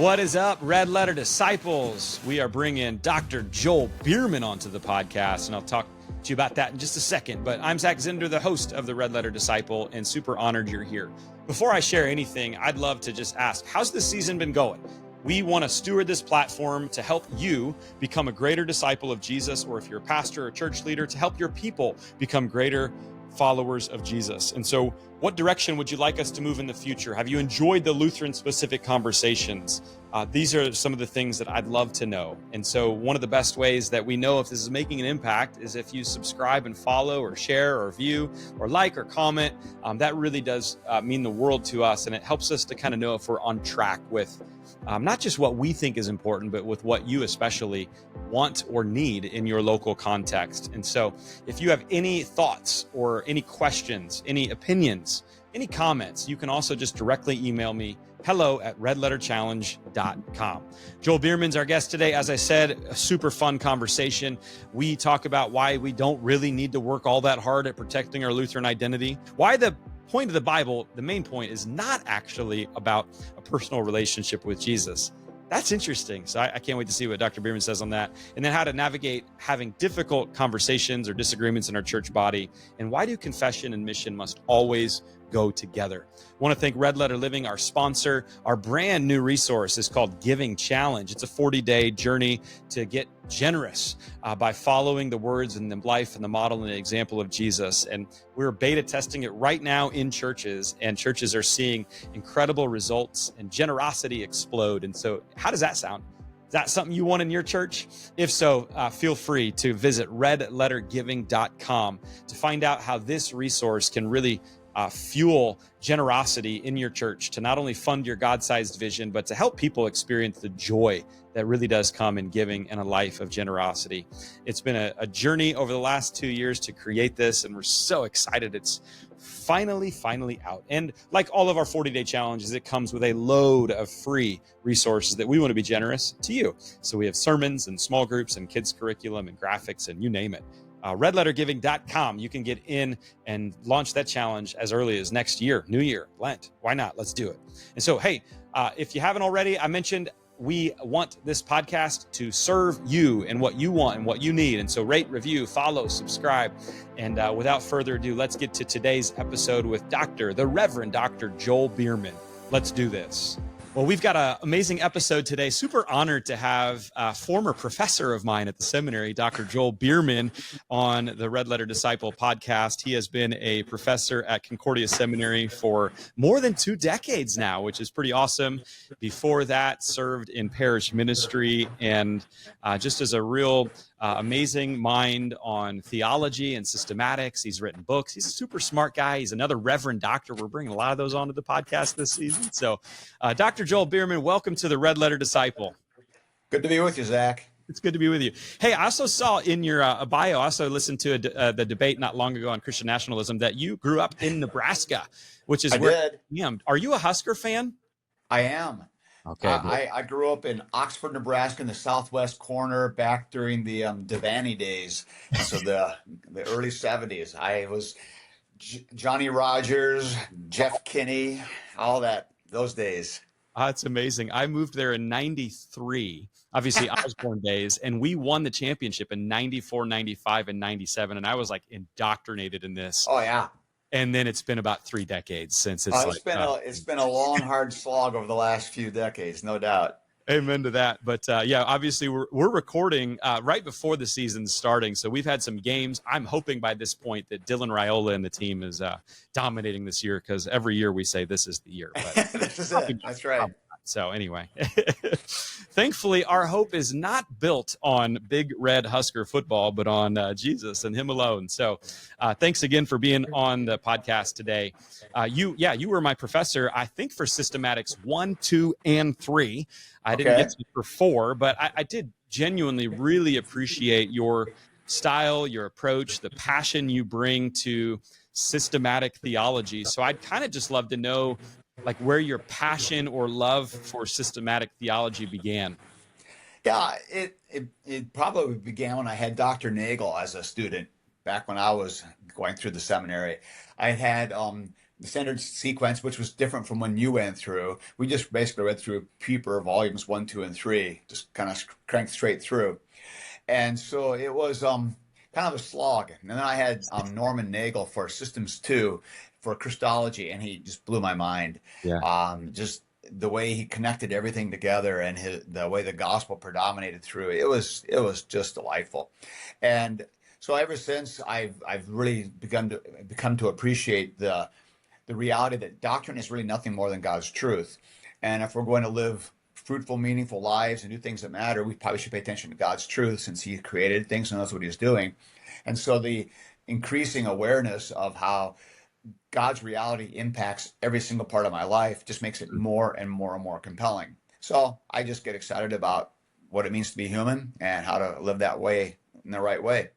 What is up, Red Letter Disciples? We are bringing Dr. Joel Biermann onto the podcast, and I'll talk to you about that in just a second. But I'm Zach Zinder, the host of the Red Letter Disciple, and super honored you're here. Before I share anything, I'd love to just ask, how's this season been going? We want to steward this platform to help you become a greater disciple of Jesus, or if you're a pastor or church leader, to help your people become greater followers of Jesus. And so what direction would you like us to move in the future? Have you enjoyed the Lutheran specific conversations? These are some of the things that I'd love to know. And so one of the best ways that we know if this is making an impact is if you subscribe and follow or share or view or like or comment. That really does mean the world to us. And it helps us to kind of know if we're on track with not just what we think is important, but with what you especially want or need in your local context. And so if you have any thoughts or any questions, any opinions, any comments, you can also just directly email me, hello@redletterchallenge.com. Joel Biermann's our guest today. As I said, a super fun conversation. We talk about why we don't really need to work all that hard at protecting our Lutheran identity, why the point of the Bible, the main point, is not actually about a personal relationship with Jesus. That's interesting. So I can't wait to see what Dr. Biermann says on that. And then how to navigate having difficult conversations or disagreements in our church body. And why do confession and mission must always go together? I want to thank Red Letter Living, our sponsor. Our brand new resource is called Giving Challenge. It's a 40-day journey to get generous by following the words and the life and the model and the example of Jesus. And we're beta testing it right now in churches, and churches are seeing incredible results and generosity explode. And so how does that sound? Is that something you want in your church? If so, feel free to visit redlettergiving.com to find out how this resource can really fuel generosity in your church, to not only fund your God-sized vision, but to help people experience the joy that really does come in giving and a life of generosity. It's been a journey over the last 2 years to create this, and we're so excited it's finally out. And like all of our 40-day challenges, it comes with a load of free resources that we want to be generous to you. So we have sermons and small groups and kids curriculum and graphics and you name it. Redlettergiving.com. You can get in and launch that challenge as early as next year, New Year, Lent. Why not? Let's do it. And so, hey, if you haven't already, I mentioned we want this podcast to serve you and what you want and what you need. And so rate, review, follow, subscribe. And without further ado, let's get to today's episode with the Reverend Dr. Joel Biermann. Let's do this. Well, we've got an amazing episode today. Super honored to have a former professor of mine at the seminary, Dr. Joel Biermann, on the Red Letter Disciple podcast. He has been a professor at Concordia Seminary for more than 2 decades now, which is pretty awesome. Before that, served in parish ministry and just as a real amazing mind on theology and systematics. He's written books. He's a super smart guy. He's another Reverend Doctor. We're bringing a lot of those onto the podcast this season. So Dr. Joel Biermann, welcome to the Red Letter Disciple. Good to be with you, Zach. It's good to be with you. Hey, I also saw in your bio, I also listened to the debate not long ago on Christian nationalism, that you grew up in Nebraska, which is where I am. Are you a Husker fan? I am. Okay. I grew up in Oxford, Nebraska, in the southwest corner back during the Devaney days. So the early 70s. I was Johnny Rogers, Jeff Kinney, all that, those days. It's amazing. I moved there in 93, obviously Osborne days, and we won the championship in 94, 95, and 97. And I was like indoctrinated in this. Oh, yeah. And then it's been about 3 decades since it's been a long, hard slog over the last few decades, no doubt. Amen to that. But yeah, obviously we're recording right before the season's starting. So we've had some games. I'm hoping by this point that Dylan Raiola and the team is dominating this year, because every year we say this is the year. But this is it. That's right. So anyway, thankfully, our hope is not built on Big Red Husker football, but on Jesus and him alone. So thanks again for being on the podcast today. You were my professor, I think, for systematics 1, 2, and 3. I didn't get to you for 4, but I did genuinely really appreciate your style, your approach, the passion you bring to systematic theology. So I'd kind of just love to know, like, where your passion or love for systematic theology began. Yeah, it probably began when I had Dr. Nagel as a student back when I was going through the seminary. I had the standard sequence, which was different from when you went through. We just basically read through Peeper volumes 1, 2, and 3, just kind of cranked straight through. And so it was kind of a slog. And then I had Norman Nagel for Systems 2 for Christology, and he just blew my mind. Yeah. Just the way he connected everything together and the way the gospel predominated through it was just delightful. And so ever since I've really become to appreciate the reality that doctrine is really nothing more than God's truth. And if we're going to live fruitful, meaningful lives and do things that matter, we probably should pay attention to God's truth, since he created things and knows what he's doing. And so the increasing awareness of how God's reality impacts every single part of my life just makes it more and more and more compelling. So I just get excited about what it means to be human and how to live that way in the right way.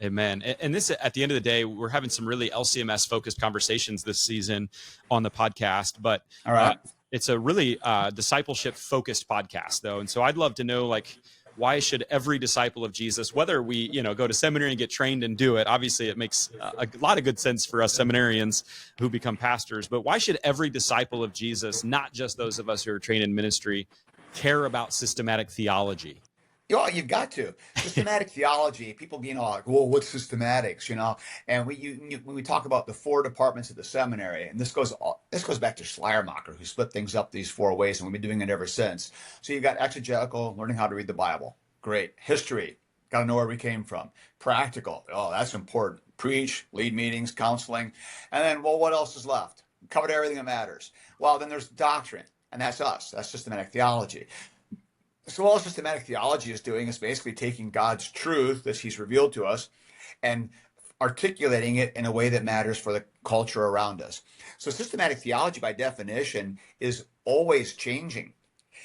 Amen. And this, at the end of the day, we're having some really LCMS focused conversations this season on the podcast, but all right. It's a really discipleship focused podcast though. And so I'd love to know, like, why should every disciple of Jesus, whether we, go to seminary and get trained and do it, obviously it makes a lot of good sense for us seminarians who become pastors, but why should every disciple of Jesus, not just those of us who are trained in ministry, care about systematic theology? Oh, you've got to. Systematic theology, people like, well, what's systematics, And when we talk about the 4 departments of the seminary, and this goes back to Schleiermacher, who split things up these 4 ways, and we've been doing it ever since. So you've got exegetical, learning how to read the Bible. Great. History, got to know where we came from. Practical, oh, that's important. Preach, lead meetings, counseling. And then, well, what else is left? Covered everything that matters. Well, then there's doctrine, and that's us. That's systematic theology. So all systematic theology is doing is basically taking God's truth that he's revealed to us and articulating it in a way that matters for the culture around us. So systematic theology, by definition, is always changing.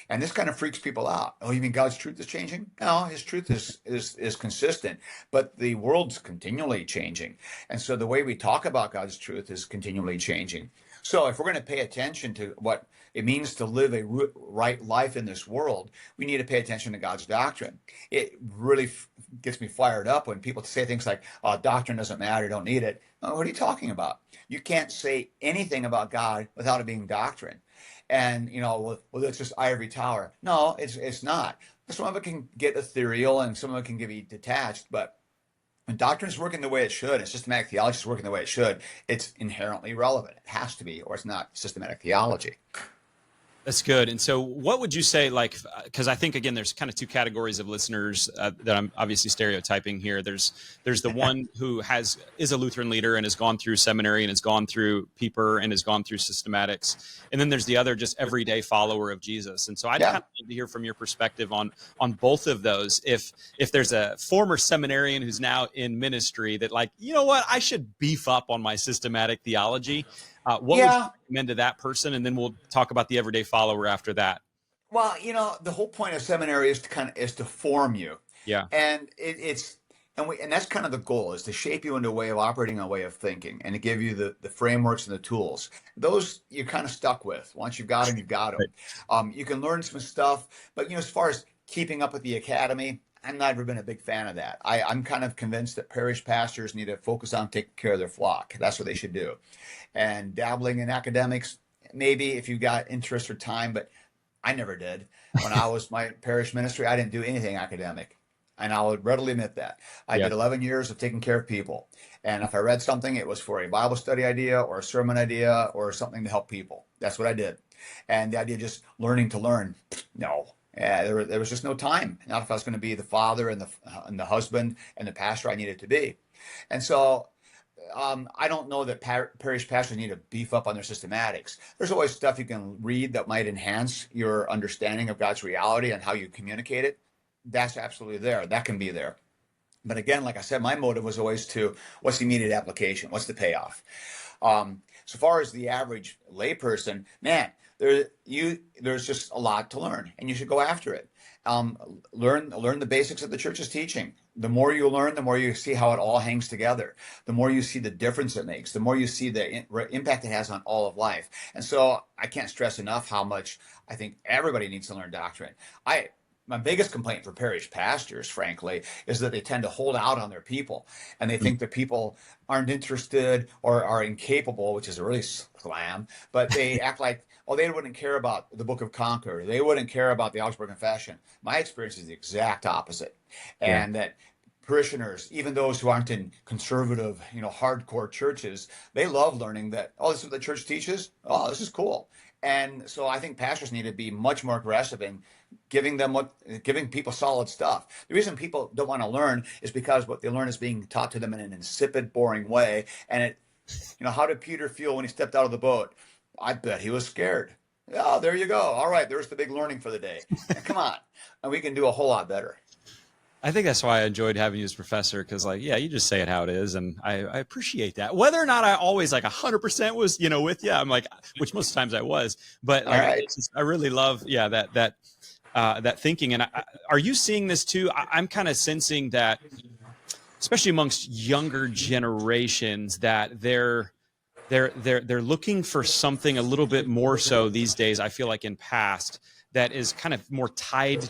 And this kind of freaks people out. Oh, you mean God's truth is changing? No, his truth is consistent, but the world's continually changing. And so the way we talk about God's truth is continually changing. So if we're going to pay attention to what it means to live a right life in this world, we need to pay attention to God's doctrine. It really gets me fired up when people say things like, oh, doctrine doesn't matter, don't need it. Oh, what are you talking about? You can't say anything about God without it being doctrine. And, well, it's just ivory tower. No, it's not. Some of it can get ethereal and some of it can be detached, but when doctrine is working the way it should, and systematic theology is working the way it should, it's inherently relevant. It has to be, or it's not systematic theology. That's good. And so what would you say, because I think, again, there's kind of 2 categories of listeners that I'm obviously stereotyping here. There's the one who is a Lutheran leader and has gone through seminary and has gone through Peeper and has gone through systematics. And then there's the other just everyday follower of Jesus. And so I'd kind of need to hear from your perspective on both of those. If there's a former seminarian who's now in ministry that I should beef up on my systematic theology. What would you recommend to that person? And then we'll talk about the everyday follower after that. Well, the whole point of seminary is to form you. Yeah. And and that's kind of the goal, is to shape you into a way of operating, a way of thinking, and to give you the frameworks and the tools. Those you're kind of stuck with. Once you've got them, you've got them. Right. You can learn some stuff, but as far as keeping up with the academy, I've never been a big fan of that. I'm kind of convinced that parish pastors need to focus on taking care of their flock. That's what they should do. And dabbling in academics, maybe if you got interest or time, but I never did. When I was my parish ministry, I didn't do anything academic. And I would readily admit that. I did 11 years of taking care of people. And if I read something, it was for a Bible study idea or a sermon idea or something to help people. That's what I did. And the idea of just learning to learn, no. Yeah, there was just no time. Not if I was going to be the father and the husband and the pastor I needed to be. And so I don't know that parish pastors need to beef up on their systematics. There's always stuff you can read that might enhance your understanding of God's reality and how you communicate it. That's absolutely there. That can be there. But again, like I said, my motive was always to, what's the immediate application? What's the payoff? So far as the average layperson, man, there's just a lot to learn, and you should go after it. Learn the basics of the church's teaching. The more you learn, the more you see how it all hangs together. The more you see the difference it makes. The more you see the impact it has on all of life. And so I can't stress enough how much I think everybody needs to learn doctrine. my biggest complaint for parish pastors, frankly, is that they tend to hold out on their people, and they think that people aren't interested or are incapable, which is a really slam, but they act like, oh, they wouldn't care about the Book of Concord. They wouldn't care about the Augsburg Confession. My experience is the exact opposite. Yeah. And that parishioners, even those who aren't in conservative, hardcore churches, they love learning that, oh, this is what the church teaches. Oh, this is cool. And so I think pastors need to be much more aggressive in giving people solid stuff. The reason people don't want to learn is because what they learn is being taught to them in an insipid, boring way. And how did Peter feel when he stepped out of the boat? I bet he was scared. Oh, there you go. All right, there's the big learning for the day. And come on, and we can do a whole lot better. I think that's why I enjoyed having you as professor, because you just say it how it is, and I appreciate that. Whether or not I always 100% was with you, I'm which most times I was, but right. I really love that thinking. And are you seeing this too? I'm kind of sensing that, especially amongst younger generations, that they're looking for something a little bit more so these days. I feel like in past, that is kind of more tied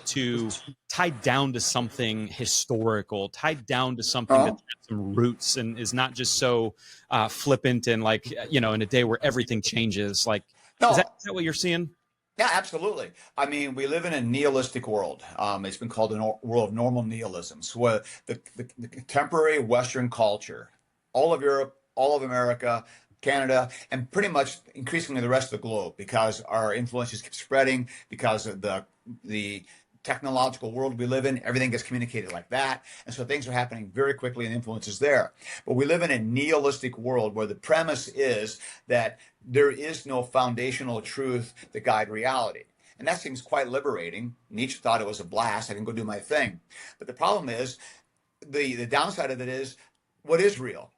down to something historical, tied down to something that has some roots and is not just so flippant and in a day where everything changes. No. Is that what you're seeing? Yeah, absolutely. I mean, we live in a nihilistic world. It's been called a world of normal nihilism. So the contemporary Western culture, all of Europe, all of America, Canada, and pretty much increasingly the rest of the globe, because our influences keep spreading, because of the technological world we live in, everything gets communicated like that. And so things are happening very quickly and influence is there. But we live in a nihilistic world where the premise is that there is no foundational truth that guide reality. And that seems quite liberating. Nietzsche thought it was a blast. I can go do my thing. But the problem is, the downside of it is, what is real?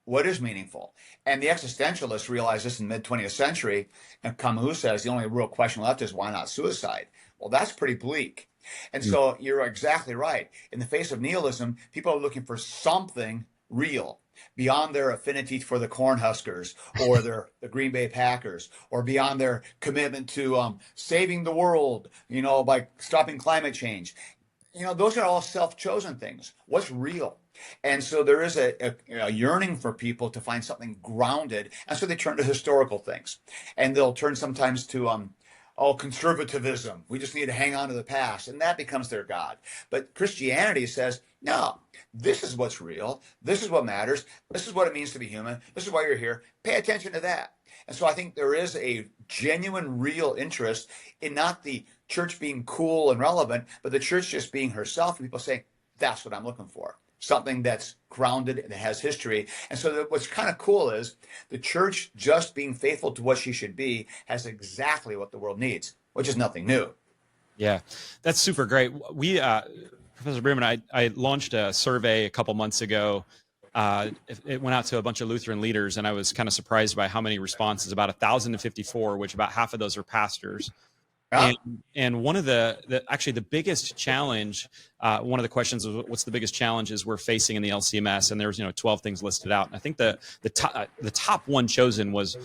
What is meaningful? And the existentialists realized this in the mid-20th century, and Camus says the only real question left is, why not suicide? Well, that's pretty bleak. And so you're exactly right. In the face of nihilism, people are looking for something real beyond their affinity for the Cornhuskers or the Green Bay Packers, or beyond their commitment to saving the world, by stopping climate change. Those are all self-chosen things. What's real? And so there is a yearning for people to find something grounded. And so they turn to historical things. And they'll turn sometimes to conservatism. We just need to hang on to the past. And that becomes their God. But Christianity says, no, this is what's real. This is what matters. This is what it means to be human. This is why you're here. Pay attention to that. And so I think there is a genuine, real interest in not the church being cool and relevant, but the church just being herself. And people say, that's what I'm looking for. Something that's grounded and has history. And so what's kind of cool is the church just being faithful to what she should be has exactly what the world needs, which is nothing new. Yeah, that's super great. We, Professor Biermann, I launched a survey a couple months ago. It went out to a bunch of Lutheran leaders, and I was kind of surprised by how many responses, about 1,054, which about half of those are pastors. And one of the biggest challenge, one of the questions was, what's the biggest challenges we're facing in the LCMS? And there's 12 things listed out. And I think the top one chosen was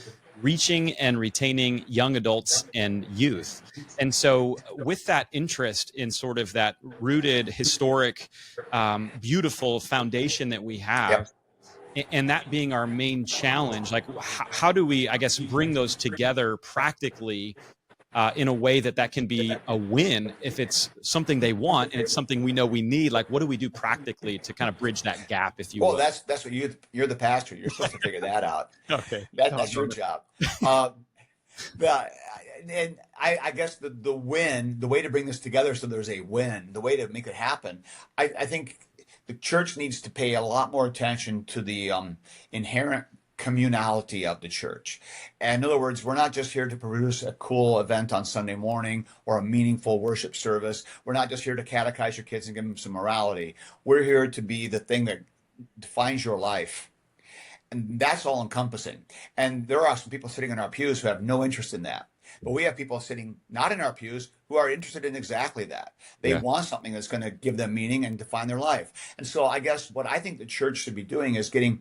reaching and retaining young adults and youth. And so with that interest in sort of that rooted, historic, beautiful foundation that we have, and that being our main challenge, how do we, I guess, bring those together practically in a way that can be a win if it's something they want and it's something we know we need? What do we do practically to kind of bridge that gap, if you will? Well, that's what you're the pastor. You're supposed to figure that out. Okay. That's your job. And I guess the win, the way to bring this together so there's a win, the way to make it happen, I think the church needs to pay a lot more attention to the inherent communality of the church. And in other words, we're not just here to produce a cool event on Sunday morning or a meaningful worship service. We're not just here to catechize your kids and give them some morality. We're here to be the thing that defines your life. And that's all encompassing. And there are some people sitting in our pews who have no interest in that. But we have people sitting not in our pews who are interested in exactly that. They want something that's going to give them meaning and define their life. And so I guess what I think the church should be doing is getting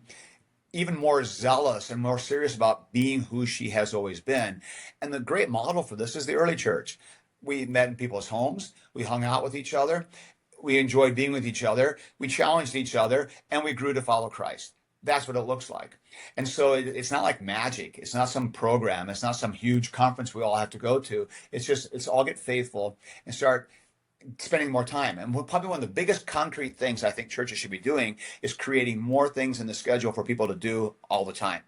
even more zealous and more serious about being who she has always been. And the great model for this is the early church. We met in people's homes. We hung out with each other. We enjoyed being with each other. We challenged each other, and we grew to follow Christ. That's what it looks like. And so it's not like magic. It's not some program. It's not some huge conference we all have to go to. It's all get faithful and start spending more time. And probably one of the biggest concrete things I think churches should be doing is creating more things in the schedule for people to do all the time.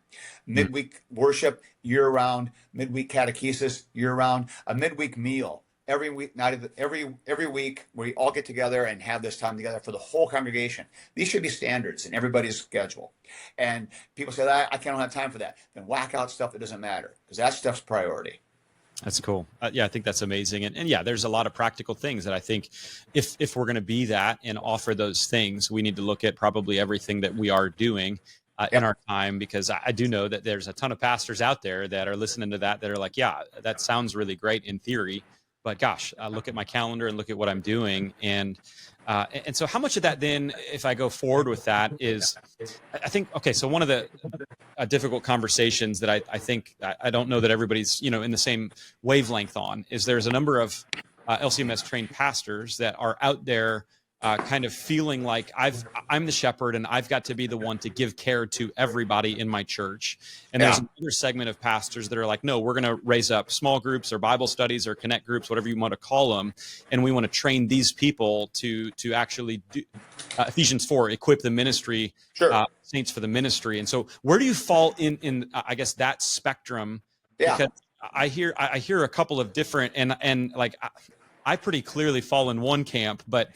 Midweek worship year round, midweek catechesis year round, a midweek meal every week, every week, where we all get together and have this time together for the whole congregation. These should be standards in everybody's schedule. And people say, I can't have time for that. Then whack out stuff that doesn't matter, because that stuff's priority. That's cool. Yeah, I think that's amazing. And yeah, there's a lot of practical things that I think if we're going to be that and offer those things, we need to look at probably everything that we are doing in our time, because I do know that there's a ton of pastors out there that are listening to that are like, yeah, that sounds really great in theory, but gosh, look at my calendar and look at what I'm doing. And so how much of that then, if I go forward with that, is, I think, okay, so one of the difficult conversations that I think, I don't know that everybody's, in the same wavelength on, is there's a number of LCMS trained pastors that are out there kind of feeling like I'm the shepherd and I've got to be the one to give care to everybody in my church. And there's another segment of pastors that are like, no, we're going to raise up small groups or Bible studies or connect groups, whatever you want to call them. And we want to train these people to actually do Ephesians 4, equip the ministry, saints for the ministry. And so where do you fall in I guess that spectrum? Yeah. Because I hear a couple of different, and like, I pretty clearly fall in one camp, but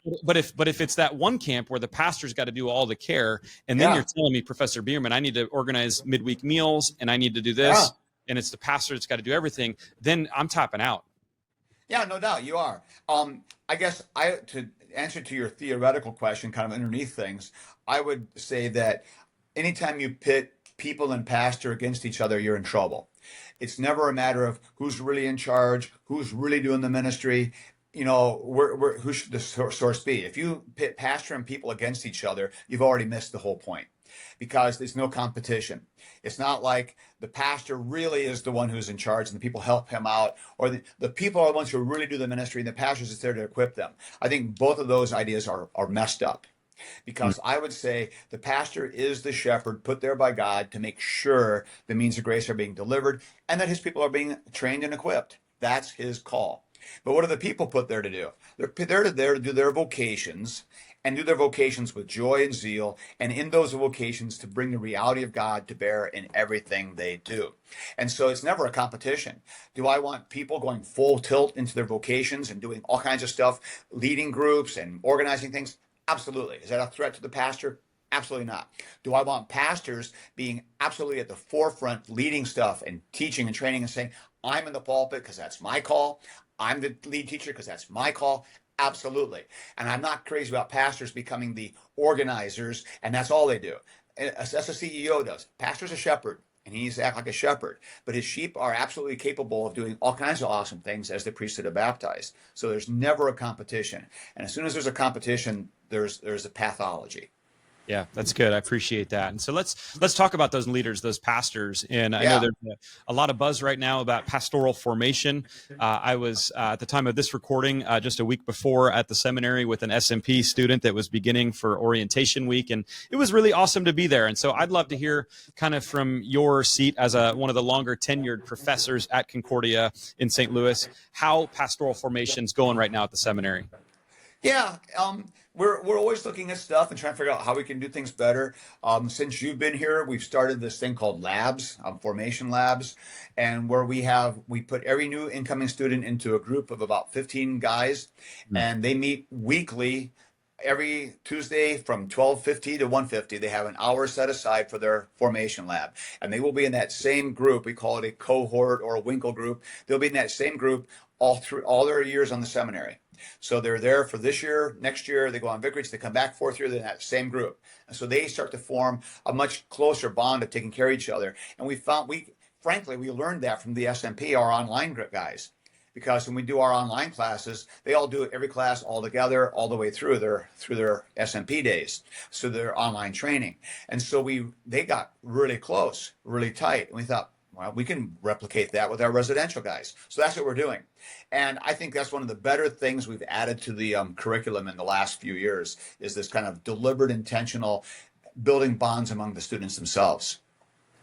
if it's that one camp where the pastor's got to do all the care, and then you're telling me, Professor Biermann, I need to organize midweek meals and I need to do this, and it's the pastor that's got to do everything, then I'm tapping out. Yeah, no doubt you are. I guess to answer to your theoretical question, kind of underneath things, I would say that anytime you pit people and pastor against each other, you're in trouble. It's never a matter of who's really in charge, who's really doing the ministry, who should the source be. If you pit pastor and people against each other, you've already missed the whole point, because there's no competition. It's not like the pastor really is the one who's in charge and the people help him out, or the people are the ones who really do the ministry and the pastor's just there to equip them. I think both of those ideas are messed up. Because I would say the pastor is the shepherd put there by God to make sure the means of grace are being delivered and that his people are being trained and equipped. That's his call. But what are the people put there to do? They're there to do their vocations, and do their vocations with joy and zeal, and in those vocations to bring the reality of God to bear in everything they do. And so it's never a competition. Do I want people going full tilt into their vocations and doing all kinds of stuff, leading groups and organizing things? Absolutely. Is that a threat to the pastor? Absolutely not. Do I want pastors being absolutely at the forefront, leading stuff and teaching and training and saying, I'm in the pulpit because that's my call. I'm the lead teacher because that's my call? Absolutely. And I'm not crazy about pastors becoming the organizers and that's all they do. That's a CEO does. Pastor's a shepherd, and he needs to act like a shepherd. But his sheep are absolutely capable of doing all kinds of awesome things as the priesthood are baptized. So there's never a competition. And as soon as there's a competition, there's a pathology. Yeah, that's good. I appreciate that. And so let's talk about those leaders, those pastors. And I know there's a lot of buzz right now about pastoral formation. I was at the time of this recording just a week before at the seminary with an SMP student that was beginning for orientation week, and it was really awesome to be there. And so I'd love to hear kind of from your seat as one of the longer tenured professors at Concordia in St. Louis, how pastoral formation's going right now at the seminary. Yeah, we're always looking at stuff and trying to figure out how we can do things better. Since you've been here, we've started this thing called labs, formation labs, and where we put every new incoming student into a group of about 15 guys, and they meet weekly. Every Tuesday from 12:50 to 1:50, they have an hour set aside for their formation lab, and they will be in that same group. We call it a cohort or a Winkle group. They'll be in that same group all their years on the seminary. So they're there for this year, next year, they go on vicarage, they come back fourth year, they're in that same group. And so they start to form a much closer bond of taking care of each other. And we learned that from the SMP, our online guys. Because when we do our online classes, they all do every class all together, all the way through their SMP days, so their online training. And so they got really close, really tight. And we thought, Well, we can replicate that with our residential guys. So that's what we're doing. And I think that's one of the better things we've added to the curriculum in the last few years is this kind of deliberate, intentional building bonds among the students themselves.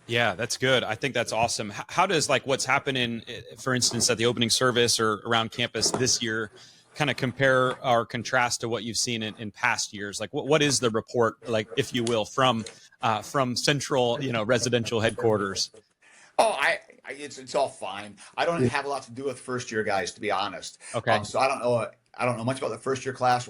Yeah, that's good. I think that's awesome. How does like what's happening, for instance, at the opening service or around campus this year kind of compare or contrast to what you've seen in past years? Like what is the report, like, if you will, from central, residential headquarters? Oh, it's all fine. I don't have a lot to do with first year guys, to be honest. Okay. So I don't know. I don't know much about the first year class,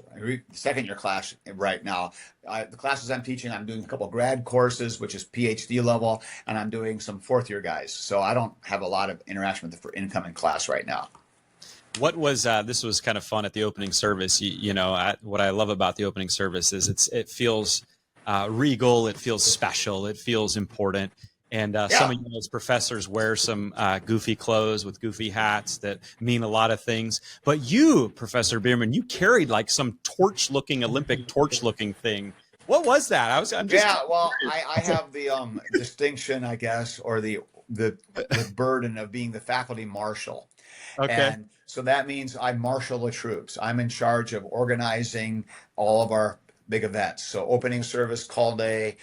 second year class right now. The classes I'm teaching, I'm doing a couple of grad courses, which is PhD level, and I'm doing some fourth year guys. So I don't have a lot of interaction with the incoming class right now. What was this was kind of fun at the opening service. What I love about the opening service is it feels regal, it feels special, it feels important. And some of you as professors wear some goofy clothes with goofy hats that mean a lot of things. But you, Professor Biermann, you carried like some Olympic torch-looking thing. What was that? I have the distinction, I guess, or the burden of being the faculty marshal. Okay. And so that means I marshal the troops. I'm in charge of organizing all of our big events. So opening service, call day,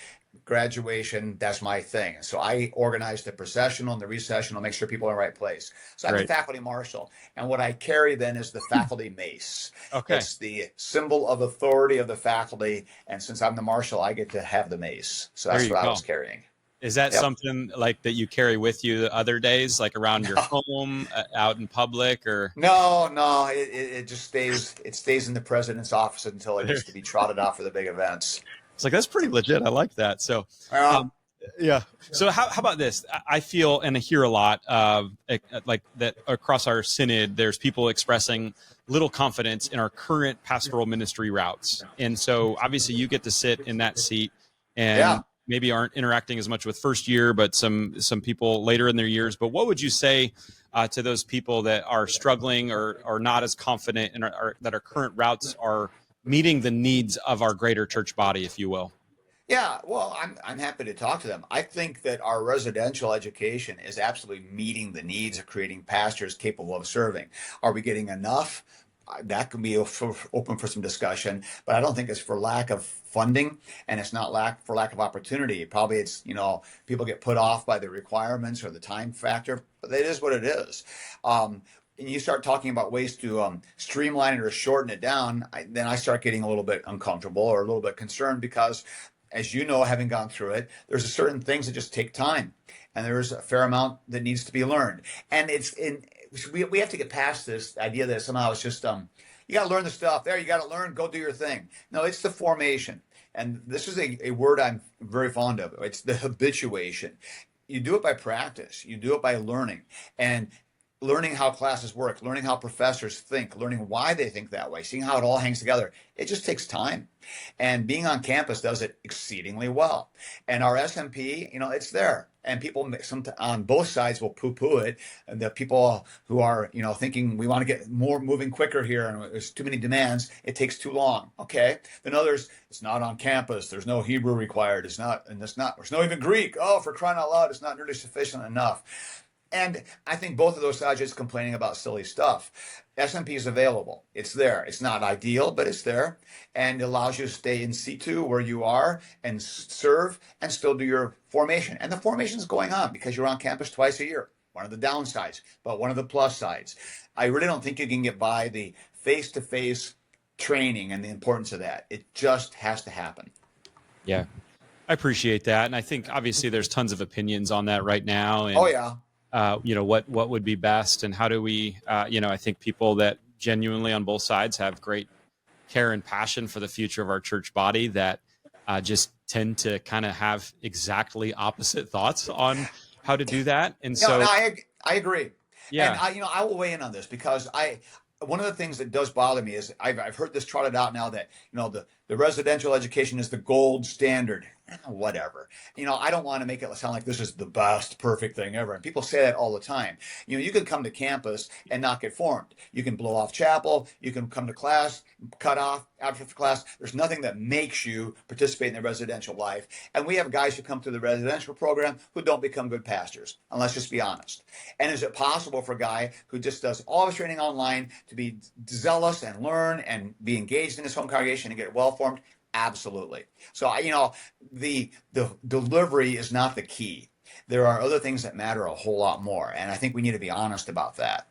graduation, that's my thing. So I organize the processional and the recessional, make sure people are in the right place. So I'm the faculty marshal. And what I carry then is the faculty mace. Okay. It's the symbol of authority of the faculty. And since I'm the marshal, I get to have the mace. So that's what I was carrying. Is that something like that you carry with you the other days, like around your home, out in public, or? No, it just stays. It stays in the president's office until it gets to be trotted out for the big events. It's like, that's pretty legit. I like that. So, yeah. So how about this? I feel and I hear a lot of like that across our synod, there's people expressing little confidence in our current pastoral ministry routes. And so obviously you get to sit in that seat and maybe aren't interacting as much with first year, but some people later in their years. But what would you say to those people that are struggling or are not as confident in that our current routes are meeting the needs of our greater church body, if you will? Yeah, well, I'm happy to talk to them. I think that our residential education is absolutely meeting the needs of creating pastors capable of serving. Are we getting enough? That can be open for some discussion, but I don't think it's for lack of funding, and it's not for lack of opportunity. Probably it's, people get put off by the requirements or the time factor, but it is what it is. And you start talking about ways to streamline it or shorten it down, then I start getting a little bit uncomfortable or a little bit concerned because, as you know, having gone through it, there's certain things that just take time, and there's a fair amount that needs to be learned. And we have to get past this idea that somehow it's just you got to learn the stuff. You got to learn, go do your thing. No, it's the formation, and this is a word I'm very fond of. It's the habituation. You do it by practice. You do it by learning, and learning how classes work, learning how professors think, learning why they think that way, seeing how it all hangs together. It just takes time. And being on campus does it exceedingly well. And our SMP, it's there. And people on both sides will poo-poo it. And the people who are, thinking we want to get more moving quicker here and there's too many demands, it takes too long. Okay. Then others, it's not on campus. There's no Hebrew required. There's no even Greek. Oh, for crying out loud, it's not nearly sufficient enough. And I think both of those sides are just complaining about silly stuff. SMP is available. It's there. It's not ideal, but it's there. And it allows you to stay in situ where you are and serve and still do your formation. And the formation is going on because you're on campus twice a year. One of the downsides, but one of the plus sides. I really don't think you can get by the face-to-face training and the importance of that. It just has to happen. Yeah, I appreciate that. And I think obviously there's tons of opinions on that right now. And, what would be best and how do we, I think people that genuinely on both sides have great care and passion for the future of our church body that just tend to kind of have exactly opposite thoughts on how to do that. And I agree. Yeah. And I will weigh in on this because one of the things that does bother me is I've heard this trotted out now that, The residential education is the gold standard. Whatever. I don't want to make it sound like this is the best, perfect thing ever. And people say that all the time. You can come to campus and not get formed. You can blow off chapel. You can come to class, cut off after class. There's nothing that makes you participate in the residential life. And we have guys who come through the residential program who don't become good pastors. And let's just be honest. And is it possible for a guy who just does all his training online to be zealous and learn and be engaged in his home congregation and get well formed? Absolutely. So, the delivery is not the key. There are other things that matter a whole lot more. And I think we need to be honest about that.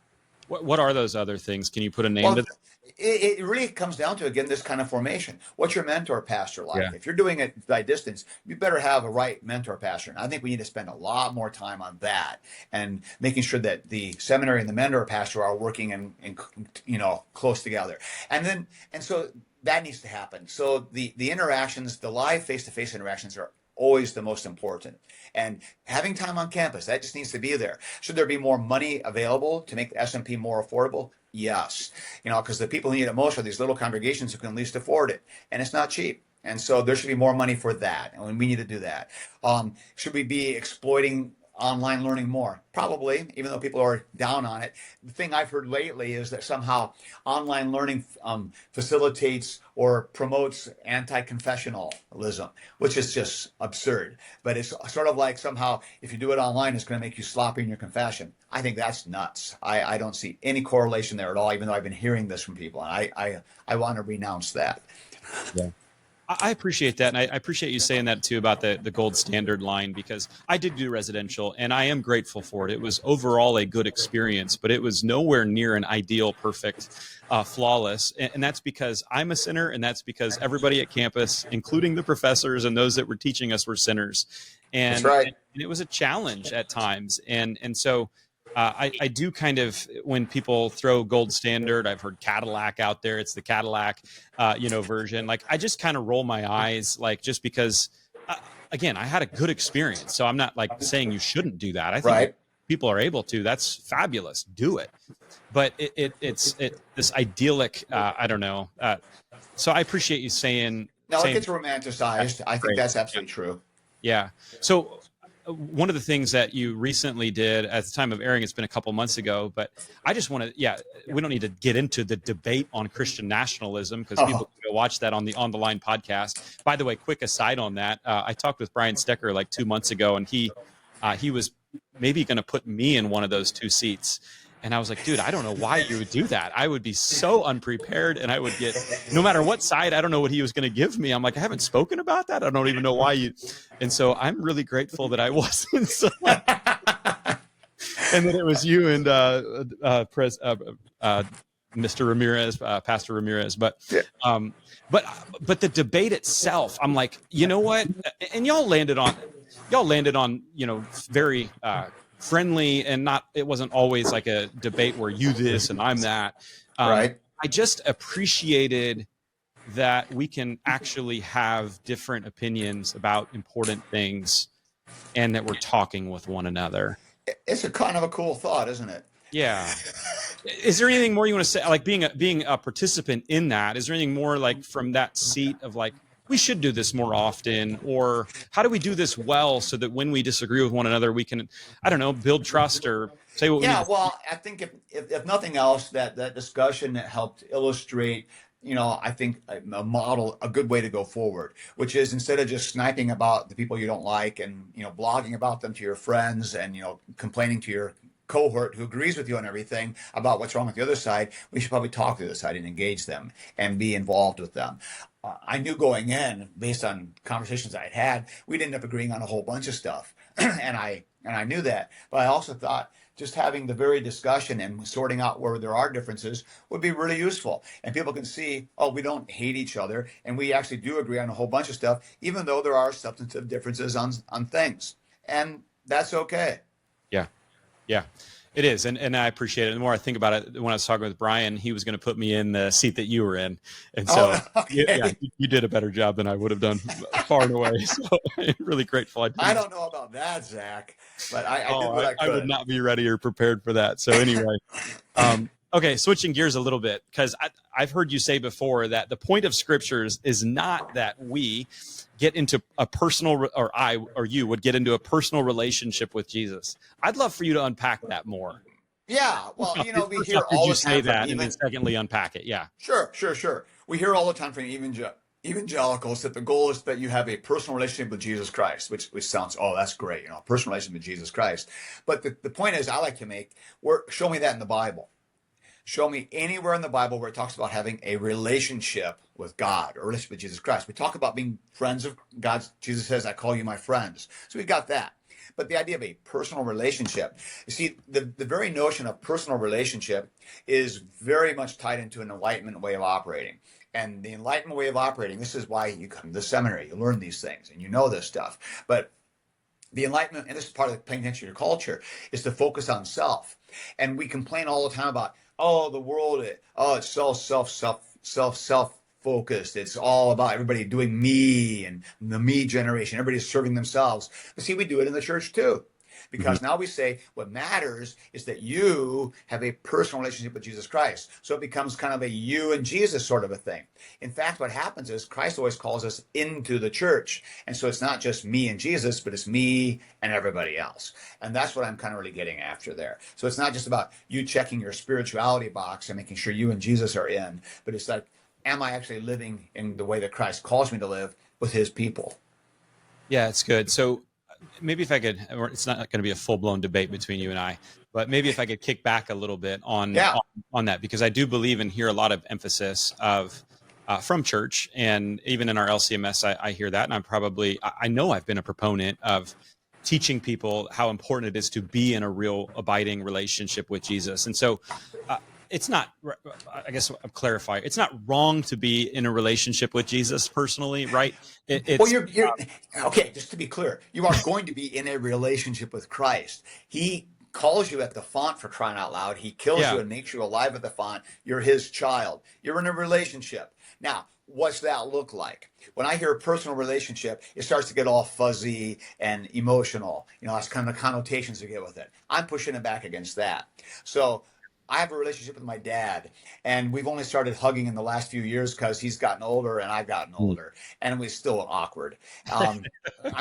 What are those other things? Can you put a name to them? It really comes down to, again, this kind of formation. What's your mentor pastor like? Yeah. If you're doing it by distance, you better have a right mentor pastor. And I think we need to spend a lot more time on that and making sure that the seminary and the mentor pastor are working in close together. And so that needs to happen. So the interactions, the live face-to-face interactions are always the most important. And having time on campus, that just needs to be there. Should there be more money available to make the SMP more affordable? Yes. Because the people who need it most are these little congregations who can least afford it. And it's not cheap. And so there should be more money for that. And we need to do that. Should we be exploiting online learning more? Probably, even though people are down on it. The thing I've heard lately is that somehow online learning facilitates or promotes anti-confessionalism, which is just absurd. But it's sort of like somehow if you do it online, it's going to make you sloppy in your confession. I think that's nuts. I don't see any correlation there at all, even though I've been hearing this from people. And I want to renounce that. Yeah. I appreciate that. And I appreciate you saying that too about the gold standard line, because I did do residential and I am grateful for it. It was overall a good experience, but it was nowhere near an ideal, perfect, flawless. And that's because I'm a sinner. And that's because everybody at campus, including the professors and those that were teaching us, were sinners. And, that's right. And it was a challenge at times. And so I do kind of, when people throw gold standard, I've heard Cadillac out there. It's the Cadillac, version. Like, I just kind of roll my eyes, like, just because, again, I had a good experience. So I'm not like saying you shouldn't do that. I think right. People are able to. That's fabulous. Do it. But it's this idyllic, I don't know. So I appreciate you saying. No, it gets romanticized. I think great. that's absolutely true. Yeah. So one of the things that you recently did at the time of airing, it's been a couple months ago, but I just want to, we don't need to get into the debate on Christian nationalism because people can go watch that on the On the Line podcast. By the way, quick aside on that, I talked with Brian Stecker like 2 months ago, and he was maybe going to put me in one of those two seats. And I was like, dude, I don't know why you would do that. I would be so unprepared, and I would get, no matter what side, I don't know what he was going to give me. I'm like, I haven't spoken about that. I don't even know why you. And so I'm really grateful that I wasn't. So, and then it was you and Mr. Ramirez, Pastor Ramirez. But the debate itself, I'm like, you know what? And y'all landed on, very friendly, and it wasn't always like a debate where you this and I'm that. Right. I just appreciated that we can actually have different opinions about important things and that we're talking with one another. It's a kind of a cool thought, isn't it? Yeah. Is there anything more you want to say? Like being a participant in that, is there anything more like from that seat of like, we should do this more often, or how do we do this well so that when we disagree with one another, we can, I don't know, build trust or say what we need. Well, I think if nothing else, that discussion helped illustrate, I think a model, a good way to go forward, which is instead of just sniping about the people you don't like and, blogging about them to your friends and, complaining to your cohort who agrees with you on everything about what's wrong with the other side, we should probably talk to the other side and engage them and be involved with them. I knew going in, based on conversations I had, we'd end up agreeing on a whole bunch of stuff. and I knew that. But I also thought just having the very discussion and sorting out where there are differences would be really useful. And people can see, we don't hate each other. And we actually do agree on a whole bunch of stuff, even though there are substantive differences on things. And that's okay. Yeah, it is. And I appreciate it. The more I think about it, when I was talking with Brian, he was going to put me in the seat that you were in. And so you did a better job than I would have done far and away. So I'm really grateful. I don't know about that, Zach, but I did what I could. I would not be ready or prepared for that. So anyway, Okay, switching gears a little bit, because I've heard you say before that the point of scriptures is not that we get into a personal, or I or you would get into a personal relationship with Jesus. I'd love for you to unpack that more. Yeah, well, we First hear off, did all you the say time from that? And then even secondly, unpack it. Yeah. sure. We hear all the time from evangelicals that the goal is that you have a personal relationship with Jesus Christ, which sounds, oh, that's great, personal relationship with Jesus Christ. But the point is, I like to make, show me that in the Bible. Show me anywhere in the Bible where it talks about having a relationship with God or a relationship with Jesus Christ. We talk about being friends of God. Jesus says, I call you my friends. So we've got that. But the idea of a personal relationship, you see, the very notion of personal relationship is very much tied into an Enlightenment way of operating. And the Enlightenment way of operating, this is why you come to the seminary, you learn these things, and you know this stuff. But the Enlightenment, and this is part of paying attention to your culture, is to focus on self. And we complain all the time about, oh, the world, it's so self-focused. It's all about everybody doing me and the me generation. Everybody's serving themselves. But see, we do it in the church too. Because now we say what matters is that you have a personal relationship with Jesus Christ. So it becomes kind of a you and Jesus sort of a thing. In fact, what happens is Christ always calls us into the church. And so it's not just me and Jesus, but it's me and everybody else. And that's what I'm kind of really getting after there. So it's not just about you checking your spirituality box and making sure you and Jesus are in, but it's like, am I actually living in the way that Christ calls me to live with his people? Yeah, it's good. So maybe if I could, or it's not going to be a full-blown debate between you and I, but maybe if I could kick back a little bit on that, because I do believe and hear a lot of emphasis of from church, and even in our LCMS, I hear that, and I know I've been a proponent of teaching people how important it is to be in a real abiding relationship with Jesus. And so it's not, I guess I'll clarify, it's not wrong to be in a relationship with Jesus personally, right? Well, you're okay, just to be clear, you are going to be in a relationship with Christ. He calls you at the font, for crying out loud. He kills you and makes you alive at the font. You're his child. You're in a relationship. Now, what's that look like? When I hear a personal relationship, it starts to get all fuzzy and emotional. That's kind of the connotations you get with it. I'm pushing it back against that. So I have a relationship with my dad, and we've only started hugging in the last few years because he's gotten older and I've gotten older, and we're still awkward. I'm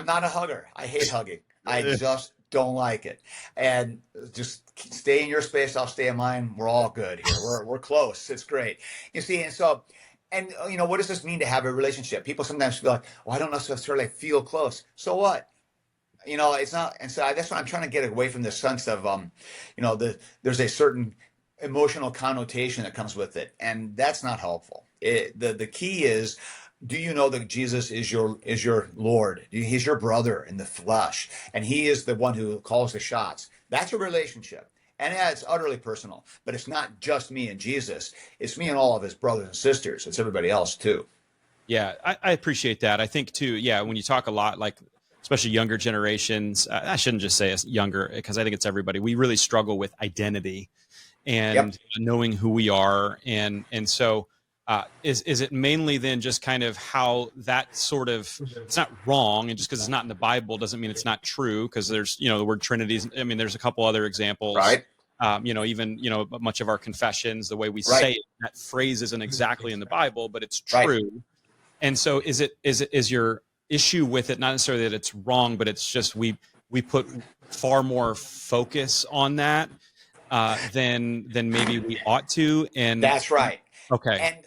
not a hugger. I hate hugging. I just don't like it. And just stay in your space. I'll stay in mine. We're all good here. We're close. It's great. You see, and so, and what does this mean to have a relationship? People sometimes feel like, I don't necessarily feel close. So what? It's not. And so that's what I'm trying to get away from this sense of, there's a certain emotional connotation that comes with it, and that's not helpful. The key is, do you know that Jesus is your Lord? He's your brother in the flesh, and he is the one who calls the shots. That's a relationship, and it's utterly personal. But it's not just me and Jesus; it's me and all of his brothers and sisters. It's everybody else too. Yeah, I appreciate that. I think too. Yeah, when you talk a lot, like especially younger generations, I shouldn't just say it's younger, because I think it's everybody. We really struggle with identity and knowing who we are, and so is it mainly then just kind of how that sort of, it's not wrong, and just because it's not in the Bible doesn't mean it's not true, because there's the word Trinities. I mean, there's a couple other examples, right? Even much of our confessions, the way we say it, that phrase isn't exactly in the Bible, but it's true. Right. And so is your issue with it not necessarily that it's wrong, but it's just we put far more focus on that than maybe we ought to, and that's right. Okay. And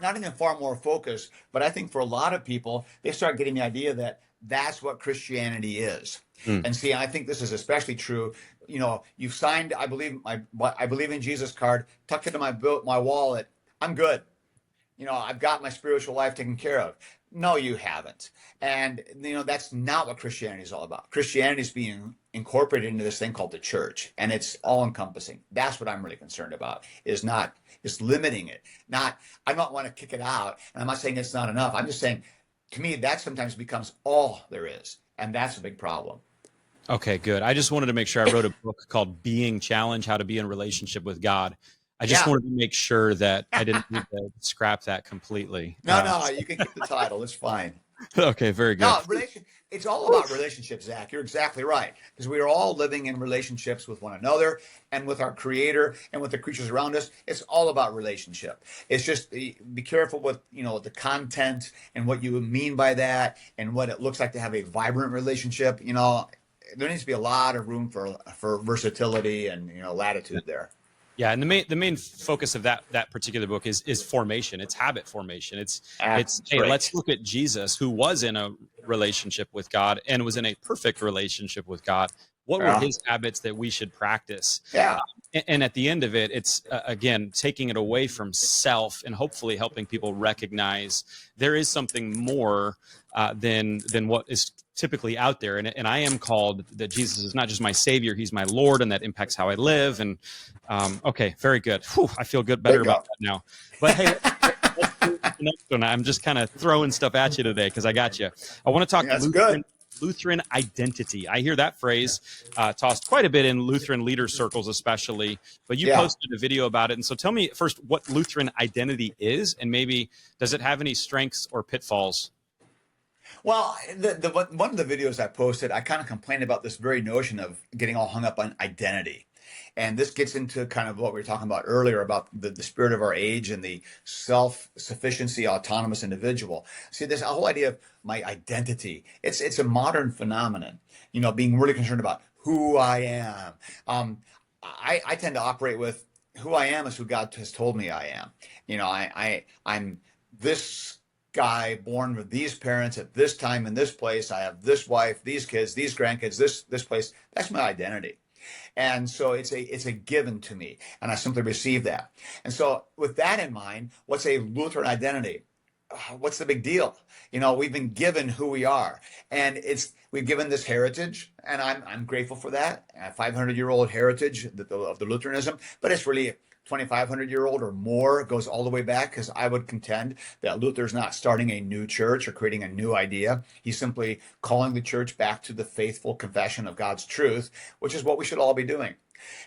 not even far more focus, but I think for a lot of people, they start getting the idea that that's what Christianity is. And see, I think this is especially true. You've signed, I believe in Jesus card, tucked into my wallet. I'm good. I've got my spiritual life taken care of. No, you haven't. And, that's not what Christianity is all about. Christianity is being incorporated into this thing called the church, and it's all encompassing. That's what I'm really concerned about, is limiting it. I don't want to kick it out, and I'm not saying it's not enough. I'm just saying, to me, that sometimes becomes all there is, and that's a big problem. Okay, good. I just wanted to make sure. I wrote a book called Being Challenged, How to Be in Relationship with God. I just wanted to make sure that I didn't need to scrap that completely. No, you can keep the title. It's fine. Okay, very good. No, It's all about relationships, Zach. You're exactly right. Because we are all living in relationships with one another and with our Creator and with the creatures around us. It's all about relationship. It's just be careful with, the content and what you mean by that and what it looks like to have a vibrant relationship. There needs to be a lot of room for versatility and, latitude there. Yeah, and the main focus of that particular book is formation. It's habit formation. It's hey, right. Let's look at Jesus, who was in a relationship with God and was in a perfect relationship with God. What were his habits that we should practice? Yeah. And at the end of it, it's again taking it away from self and hopefully helping people recognize there is something more than what is typically out there. And I am called that Jesus is not just my Savior, He's my Lord, and that impacts how I live. And okay, very good. Whew, I feel better about that now. But hey, let's do the next one. I'm just kind of throwing stuff at you today because I got you. I want to talk Lutheran identity. I hear that phrase tossed quite a bit in Lutheran leader circles, especially. But you posted a video about it. And so tell me first what Lutheran identity is, and maybe does it have any strengths or pitfalls? Well, one of the videos I posted, I kind of complained about this very notion of getting all hung up on identity. And this gets into kind of what we were talking about earlier about the spirit of our age and the self-sufficiency, autonomous individual. See, this whole idea of my identity, it's a modern phenomenon, being really concerned about who I am. I tend to operate with who I am is who God has told me I am. I'm this guy born with these parents at this time in this place. I have this wife, these kids, these grandkids, this place. That's my identity. And so it's a given to me, and I simply receive that. And so with that in mind, what's a Lutheran identity? What's the big deal? We've been given who we are, and we've given this heritage, and I'm grateful for that. A 500-year-old heritage of the Lutheranism, but it's really 2,500-year-old or more. It goes all the way back, because I would contend that Luther's not starting a new church or creating a new idea. He's simply calling the church back to the faithful confession of God's truth, which is what we should all be doing.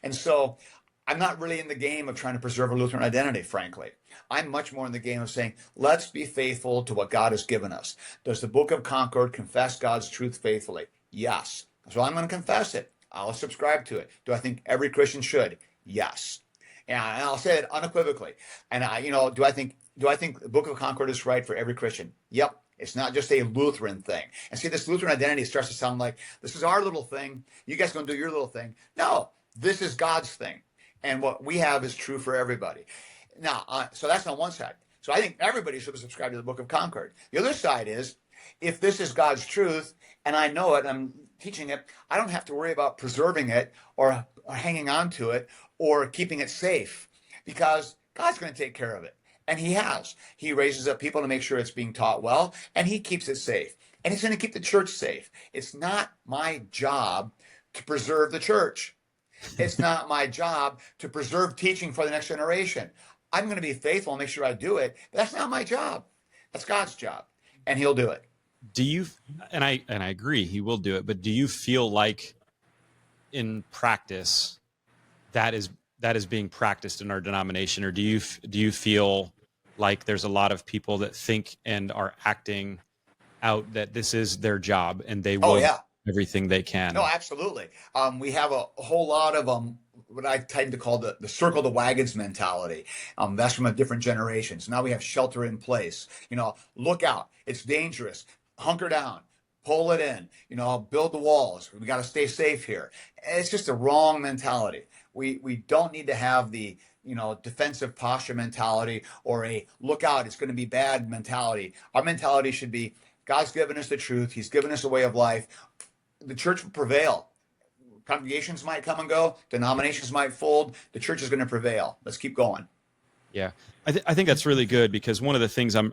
And so I'm not really in the game of trying to preserve a Lutheran identity, frankly. I'm much more in the game of saying, let's be faithful to what God has given us. Does the Book of Concord confess God's truth faithfully? Yes. So I'm going to confess it. I'll subscribe to it. Do I think every Christian should? Yes. And I'll say it unequivocally. And do I think the Book of Concord is right for every Christian? Yep. It's not just a Lutheran thing. And see, this Lutheran identity starts to sound like this is our little thing. You guys going to do your little thing. No, this is God's thing. And what we have is true for everybody. Now, so that's on one side. So I think everybody should subscribe to the Book of Concord. The other side is, if this is God's truth and I know it, I'm teaching it, I don't have to worry about preserving it or hanging on to it or keeping it safe, because God's going to take care of it. And He has. He raises up people to make sure it's being taught well, and He keeps it safe. And He's going to keep the church safe. It's not my job to preserve the church. It's not my job to preserve teaching for the next generation. I'm going to be faithful and make sure I do it, but that's not my job. That's God's job, and He'll do it. Do you, and I agree, He will do it, but do you feel like in practice that is being practiced in our denomination, or do you feel like there's a lot of people that think and are acting out that this is their job and they will everything they can? No, absolutely. We have a whole lot of what I tend to call the circle the wagons mentality. That's from a different generation. So now we have shelter in place. Look out, it's dangerous. Hunker down, pull it in. Build the walls. We got to stay safe here. It's just a wrong mentality. We don't need to have the defensive posture mentality or a look out, it's going to be bad mentality. Our mentality should be, God's given us the truth. He's given us a way of life. The church will prevail. Congregations might come and go. Denominations might fold. The church is going to prevail. Let's keep going. Yeah, I think that's really good, because one of the things I'm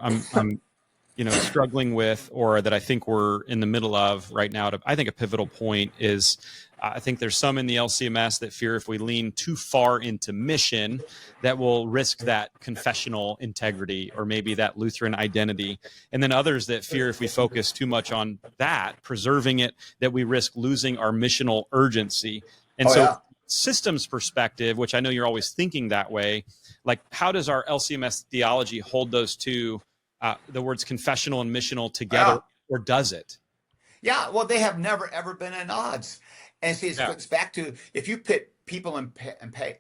struggling with, or that I think we're in the middle of right now, I think a pivotal point is, I think there's some in the LCMS that fear if we lean too far into mission, that will risk that confessional integrity or maybe that Lutheran identity. And then others that fear if we focus too much on that, preserving it, that we risk losing our missional urgency. And systems perspective, which I know you're always thinking that way, like how does our LCMS theology hold those two, the words confessional and missional together, or does it? Yeah, well, they have never ever been at odds. And see, Yeah. it's back to if you pit people and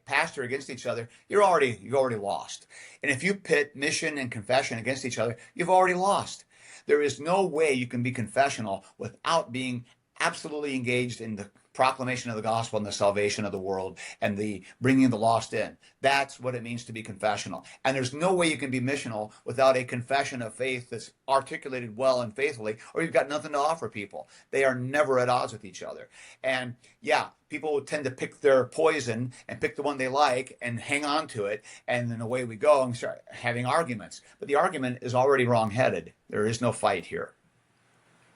pastor against each other, you've already lost. And if you pit mission and confession against each other, you've already lost. There is no way you can be confessional without being absolutely engaged in the proclamation of the gospel and the salvation of the world and the bringing the lost in. That's what it means to be confessional. And there's no way you can be missional without a confession of faith that's articulated well and faithfully, or you've got nothing to offer people. They are never at odds with each other. And yeah, people tend to pick their poison and pick the one they like and hang on to it. And then away we go and start having arguments. But the argument is already wrong-headed. There is no fight here.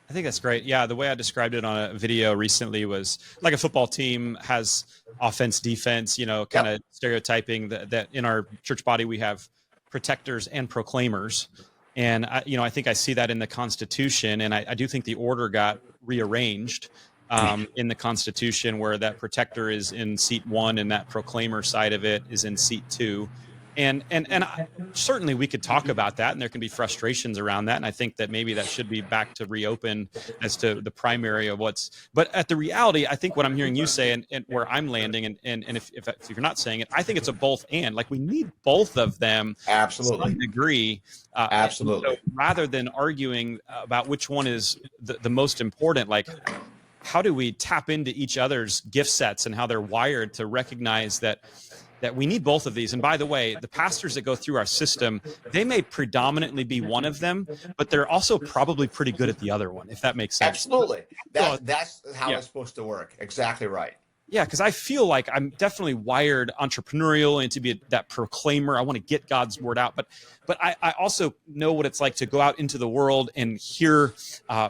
I think that's great. Yeah, the way I described it on a video recently was like a football team has offense, defense, kind of stereotyping that in our church body we have protectors and proclaimers. And I think I see that in the Constitution, and I do think the order got rearranged in the Constitution, where that protector is in seat 1 and that proclaimer side of it is in seat 2. And certainly we could talk about that, and there can be frustrations around that. And I think that maybe that should be back to reopen as to the primary of but at the reality, I think what I'm hearing you say and where I'm landing, and if you're not saying it, I think it's a both and. Like, we need both of them. Absolutely. To some degree. Absolutely. So rather than arguing about which one is the most important, like, how do we tap into each other's gift sets and how they're wired to recognize that we need both of these? And by the way, the pastors that go through our system, they may predominantly be one of them, but they're also probably pretty good at the other one, if that makes sense. Absolutely. That's how it's supposed to work. Exactly right. Yeah, because I feel like I'm definitely wired entrepreneurial and to be that proclaimer. I want to get God's word out, but I also know what it's like to go out into the world and hear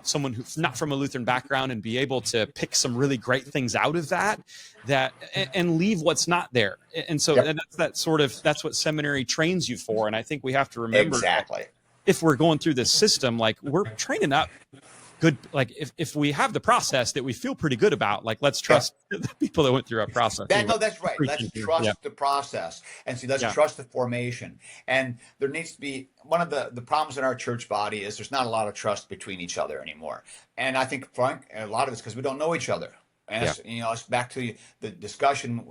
someone who's not from a Lutheran background and be able to pick some really great things out of that and leave what's not there. And so that's what seminary trains you for. And I think we have to remember exactly, if we're going through this system, like, we're training up good, like, if we have the process that we feel pretty good about, like, let's trust the people that went through our process. That's right. Let's trust the process, and let's trust the formation. And there needs to be, one of the problems in our church body is there's not a lot of trust between each other anymore. And I think, Frank, a lot of it's because we don't know each other. And it's back to the discussion,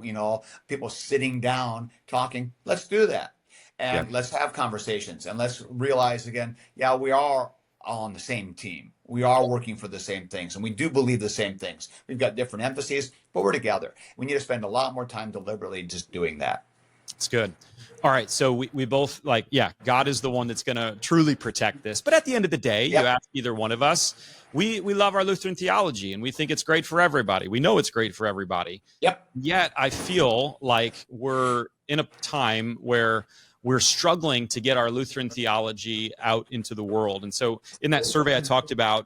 people sitting down talking. Let's do that. And let's have conversations, and let's realize again, we are all on the same team. We are working for the same things, and we do believe the same things. We've got different emphases, but we're together. We need to spend a lot more time deliberately just doing that. It's good. All right. So we both God is the one that's going to truly protect this. But at the end of the day, you ask either one of us, we love our Lutheran theology, and we think it's great for everybody. We know it's great for everybody. Yep. Yet I feel like we're in a time where we're struggling to get our Lutheran theology out into the world. And so in that survey I talked about,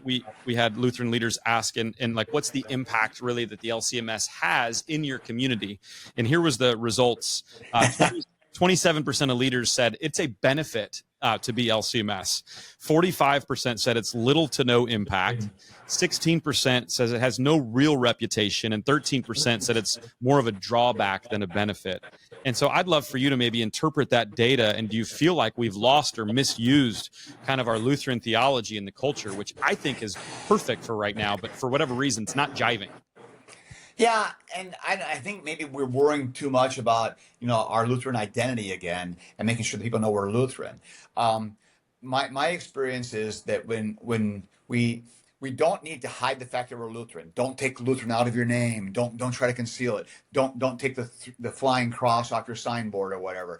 we had Lutheran leaders ask, and like, what's the impact really that the LCMS has in your community? And here was the results. 27% of leaders said it's a benefit to be LCMS. 45% said it's little to no impact. 16% says it has no real reputation, and 13% said it's more of a drawback than a benefit. And so I'd love for you to maybe interpret that data. And do you feel like we've lost or misused kind of our Lutheran theology in the culture, which I think is perfect for right now, but for whatever reason, it's not jiving? Yeah, and I think maybe we're worrying too much about our Lutheran identity again and making sure that people know we're Lutheran. My experience is that when we don't need to hide the fact that we're Lutheran. Don't take Lutheran out of your name. Don't try to conceal it. Don't take the flying cross off your signboard or whatever.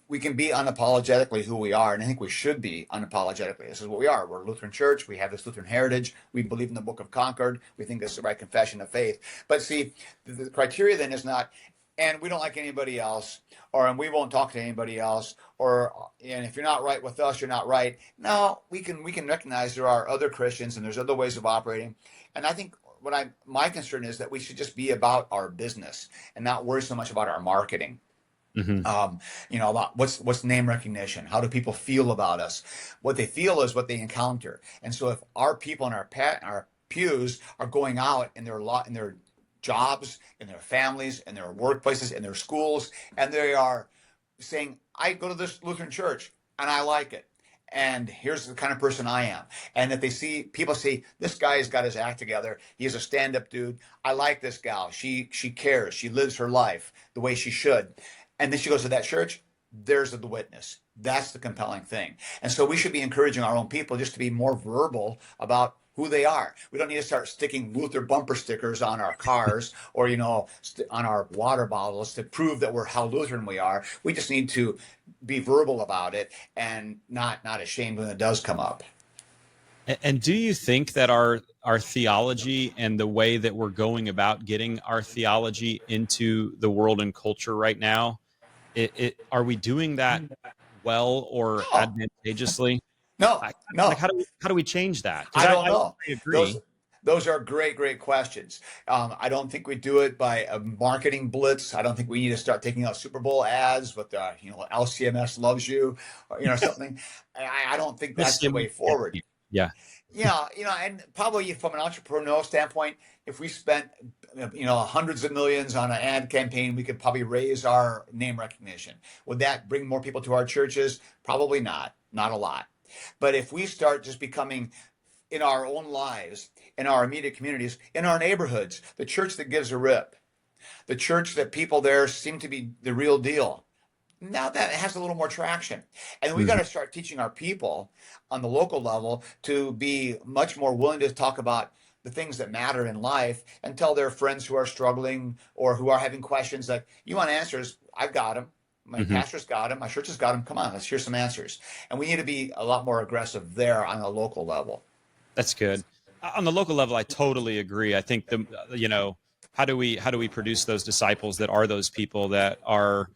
We can be unapologetically who we are, and I think we should be unapologetically. This is what we are. We're a Lutheran church. We have this Lutheran heritage. We believe in the Book of Concord. We think this is the right confession of faith. But see, the criteria then is not, and we don't like anybody else, and we won't talk to anybody else, and if you're not right with us, you're not right. No, we can recognize there are other Christians and there's other ways of operating. And I think my concern is that we should just be about our business and not worry so much about our marketing. Mm-hmm. About what's name recognition? How do people feel about us? What they feel is what they encounter. And so if our people in our pews are going out in their jobs, in their families, in their workplaces, in their schools, and they are saying, I go to this Lutheran church and I like it. and here's the kind of person I am. And if they see people see this guy's got his act together, he's a stand-up dude. I like this gal. She cares. She lives her life the way she should. And then she goes to that church. There's the witness. That's the compelling thing. And so we should be encouraging our own people just to be more verbal about who they are. We don't need to start sticking Luther bumper stickers on our cars or, on our water bottles to prove that we're how Lutheran we are. We just need to be verbal about it and not ashamed when it does come up. And do you think that our theology and the way that we're going about getting our theology into the world and culture right now, are we doing that well or advantageously? No. Like how do we change that? I don't know. I agree. Those are great questions. I don't think we do it by a marketing blitz. I don't think we need to start taking out Super Bowl ads with LCMS loves you, or something. I don't think that's the way forward. Yeah. And probably from an entrepreneurial standpoint, if we spent hundreds of millions on an ad campaign, we could probably raise our name recognition. Would that bring more people to our churches? Probably not a lot. But if we start just becoming, in our own lives, in our immediate communities, in our neighborhoods, the church that gives a rip, the church that people there seem to be the real deal, now that has a little more traction. And we got to start teaching our people on the local level to be much more willing to talk about the things that matter in life and tell their friends who are struggling or who are having questions like, you want answers? I've got them. My pastor's got them. My church has got them. Come on, let's hear some answers. And we need to be a lot more aggressive there on a local level. That's good. On the local level, I totally agree. I think how do we produce those disciples that are those people that are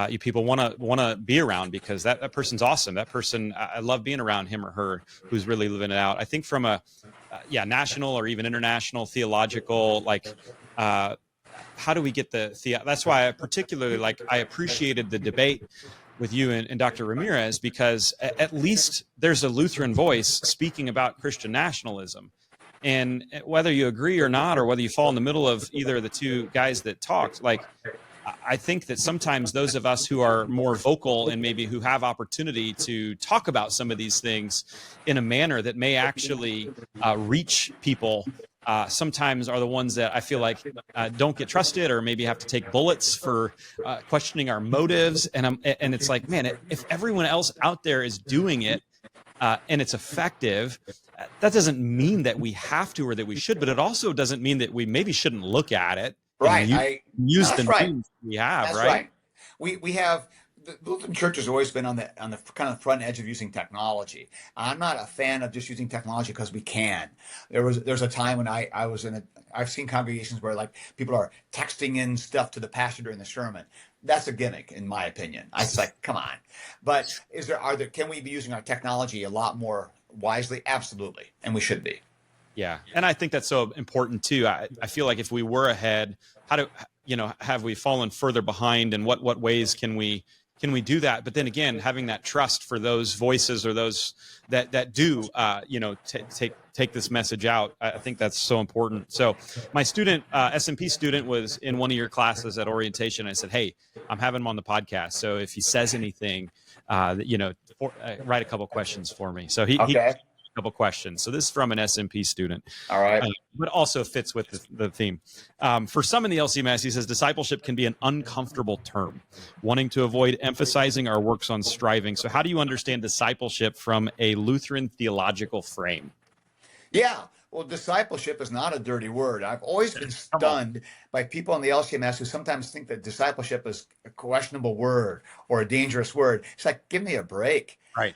you people want to be around because that person's awesome. That person, I love being around him or her who's really living it out. I think from a national or even international theological how do we get that's why I particularly I appreciated the debate with you and Dr. Ramirez, because at least there's a Lutheran voice speaking about Christian nationalism. And whether you agree or not, or whether you fall in the middle of either of the two guys that talked, I think that sometimes those of us who are more vocal and maybe who have opportunity to talk about some of these things in a manner that may actually reach people sometimes are the ones that I feel like don't get trusted or maybe have to take bullets for questioning our motives. And it's like, man, if everyone else out there is doing it and it's effective, that doesn't mean that we have to or that we should, but it also doesn't mean that we maybe shouldn't look at it. Right. Use the means we have. That's right. We have. The Lutheran Church has always been on the kind of front edge of using technology. I'm not a fan of just using technology because we can. There's a time when I've seen congregations where people are texting in stuff to the pastor during the sermon. That's a gimmick, in my opinion. I was like, come on. But can we be using our technology a lot more wisely? Absolutely, and we should be. Yeah, and I think that's so important too. I feel like if we were ahead, have we fallen further behind, and what ways can we do that? But then again, having that trust for those voices or those that do take this message out, I think that's so important. So my student, SMP student, was in one of your classes at orientation. I said, hey, I'm having him on the podcast, so if he says anything, write a couple questions for me. So he couple questions. So this is from an SMP student. All right. But also fits with the theme. For some in the LCMS, he says, discipleship can be an uncomfortable term, wanting to avoid emphasizing our works on striving. So how do you understand discipleship from a Lutheran theological frame? Yeah. Well, discipleship is not a dirty word. I've always been stunned by people in the LCMS who sometimes think that discipleship is a questionable word or a dangerous word. It's like, give me a break. Right.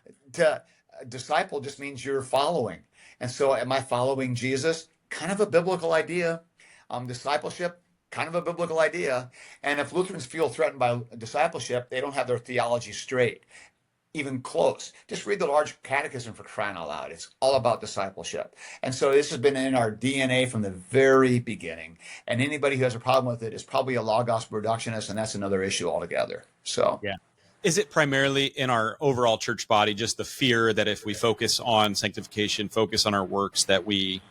Disciple just means you're following. And so am I following Jesus? Kind of a biblical idea. Discipleship, kind of a biblical idea. And if Lutherans feel threatened by discipleship, they don't have their theology straight, even close. Just read the large catechism, for crying out loud. It's all about discipleship. And so this has been in our DNA from the very beginning. And anybody who has a problem with it is probably a Logos reductionist, and that's another issue altogether. So yeah. Is it primarily in our overall church body, just the fear that if we focus on sanctification, focus on our works, that we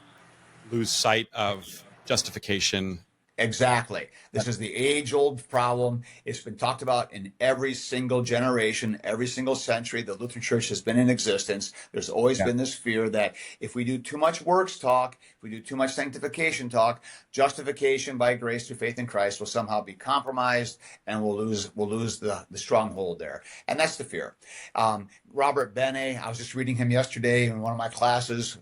lose sight of justification? Exactly. This is the age-old problem. It's been talked about in every single generation, every single century the Lutheran Church has been in existence. There's always Yeah. been this fear that if we do too much works talk, if we do too much sanctification talk, justification by grace through faith in Christ will somehow be compromised, and we'll lose the stronghold there. And that's the fear. Robert Bene, I was just reading him yesterday in one of my classes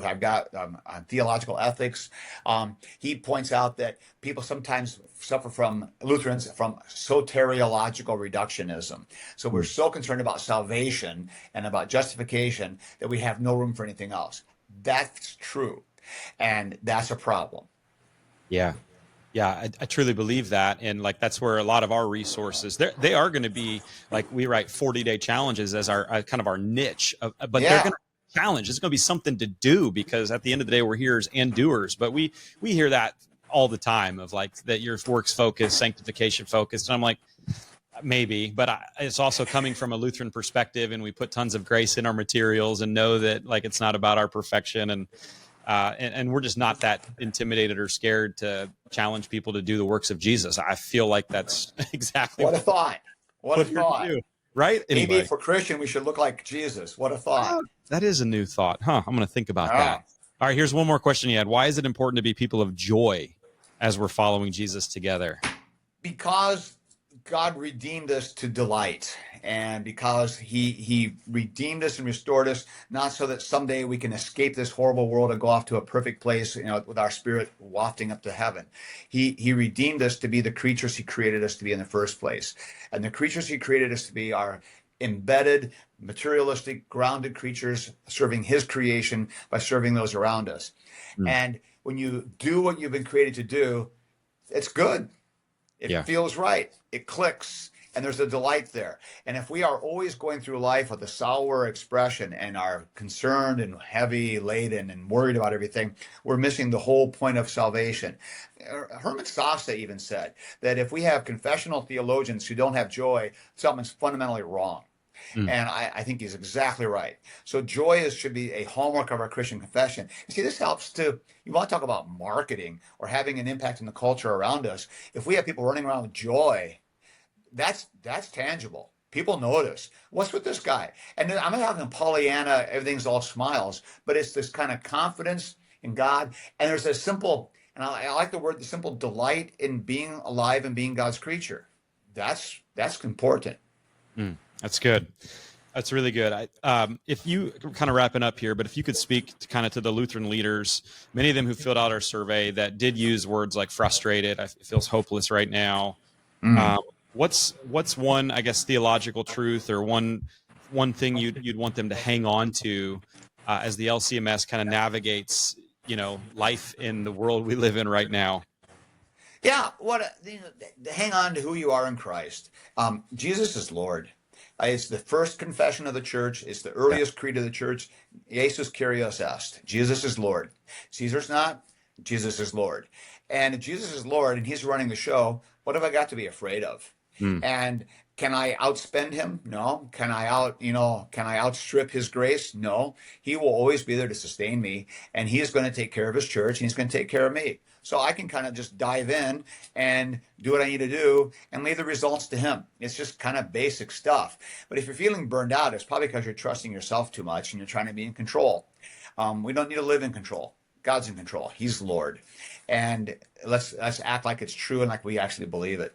I've got on theological ethics. He points out that people sometimes suffer from Lutherans from soteriological reductionism. So we're so concerned about salvation and about justification that we have no room for anything else. That's true. And that's a problem. Yeah. Yeah, I truly believe that. And like, that's where a lot of our resources, they are going to be like, we write 40-day challenges as our kind of our niche, but they're going to challenge. It's going to be something to do, because at the end of the day, we're hearers and doers. But we hear that all the time of like that you're works focused, sanctification focused. And I'm like, maybe, but it's also coming from a Lutheran perspective, and we put tons of grace in our materials and know that like it's not about our perfection, and we're just not that intimidated or scared to challenge people to do the works of Jesus. I feel like that's exactly what a thought. What a thought. Do, right? Maybe anyway. if we're Christian, we should look like Jesus. What a thought. That is a new thought. I'm going to think about that. All right, here's one more question you had. Why is it important to be people of joy as we're following Jesus together? Because God redeemed us to delight, and because he redeemed us and restored us, not so that someday we can escape this horrible world and go off to a perfect place, with our spirit wafting up to heaven. He redeemed us to be the creatures he created us to be in the first place. And the creatures he created us to be are embedded, materialistic, grounded creatures serving his creation by serving those around us. And when you do what you've been created to do, it's good. It feels right. It clicks. And there's a delight there. And if we are always going through life with a sour expression and are concerned and heavy laden and worried about everything, we're missing the whole point of salvation. Herman Sassa even said that if we have confessional theologians who don't have joy, something's fundamentally wrong. And I think he's exactly right. So joy should be a hallmark of our Christian confession. You see, this helps to, you want to talk about marketing or having an impact in the culture around us. If we have people running around with joy, that's tangible. People notice. What's with this guy? And then I'm not talking Pollyanna, everything's all smiles, but it's this kind of confidence in God. And there's a simple, and I like the simple delight in being alive and being God's creature. That's important. That's good. That's really good. If you kind of wrapping up here, but if you could speak to the Lutheran leaders, many of them who filled out our survey that did use words like frustrated, it feels hopeless right now. What's one, I guess, theological truth or one thing you'd want them to hang on to as the LCMS kind of navigates, life in the world we live in right now? Yeah, hang on to who you are in Christ. Jesus is Lord. It's the first confession of the church. It's the earliest creed of the church. Jesus Kyrios est. Jesus is Lord. Caesar's not. Jesus is Lord. And if Jesus is Lord and he's running the show, what have I got to be afraid of? And can I outspend him? No. Can I outstrip his grace? No. He will always be there to sustain me, and he is going to take care of his church, and he's going to take care of me. So I can kind of just dive in and do what I need to do and leave the results to him. It's just kind of basic stuff. But if you're feeling burned out, it's probably because you're trusting yourself too much and you're trying to be in control. We don't need to live in control. God's in control. He's Lord. And let's act like it's true and like we actually believe it.